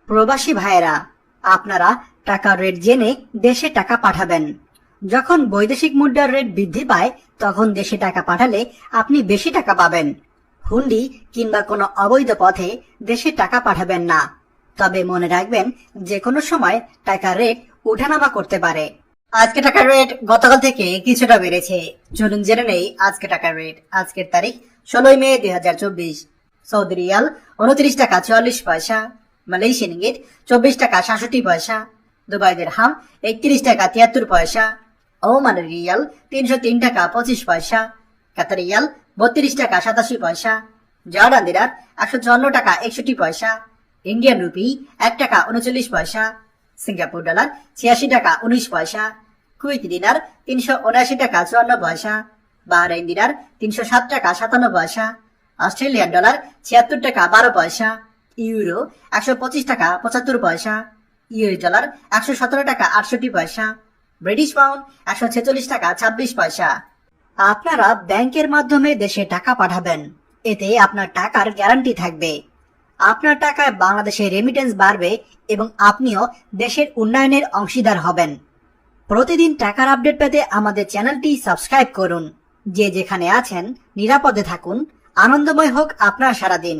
প্রবাসী ভাইয়েরা, আপনারা টাকার রেট জেনে দেশে টাকা পাঠাবেন। যখন বৈদেশিক মুদ্রার রেট বৃদ্ধি পায় তখন দেশে টাকা পাঠালে আপনি বেশি টাকা পাবেন। হুন্ডি কিংবা কোনো অবৈধ পথে দেশে টাকা পাঠাবেন না। তবে মনে রাখবেন, যে কোনো সময় টাকার রেট ওঠানামা করতে পারে। আজকে টাকার রেট গতকাল থেকে কিছুটা বেড়েছে। চলুন জেনে নেই আজকে টাকার রেট। আজকের তারিখ 16 মে 2024। সৌদি রিয়াল 29 টাকা 44 পয়সা, মালয়েশিয়ান রিঙ্গিট 24 টাকা 67 পয়সা, দুবাই দিরহাম 31 টাকা 73 পয়সা, ওমানের রিয়াল 303 টাকা 25 পয়সা, কাতার রিয়াল 32 টাকা 87 পয়সা, জর্ডান দিনার 154 টাকা 61 পয়সা, ইন্ডিয়ান রুপি 1 টাকা 39 পয়সা, সিঙ্গাপুর ডলার 86 টাকা 19 পয়সা, কুয়েত দিনার 379 টাকা 54 পয়সা, বাহরাইন দিনার 307 টাকা 57 পয়সা, অস্ট্রেলিয়ান ডলার 76 টাকা 12 পয়সা, ইউরো 125 টাকা 75 পয়সা, ইউএস ডলার 117 টাকা 68 পয়সা, ব্রিটিশ পাউন্ড 146 টাকা 26 পয়সা। আপনারা ব্যাংকের মাধ্যমে দেশে টাকা পাঠাবেন, এতে আপনার টাকার গ্যারান্টি থাকবে। আপনার টাকায় বাংলাদেশের রেমিটেন্স বাড়বে এবং আপনিও দেশের উন্নয়নের অংশীদার হবেন। প্রতিদিন টাকার আপডেট পেতে আমাদের চ্যানেলটি সাবস্ক্রাইব করুন। যে যেখানে আছেন নিরাপদে থাকুন। আনন্দময় হোক আপনার সারাদিন।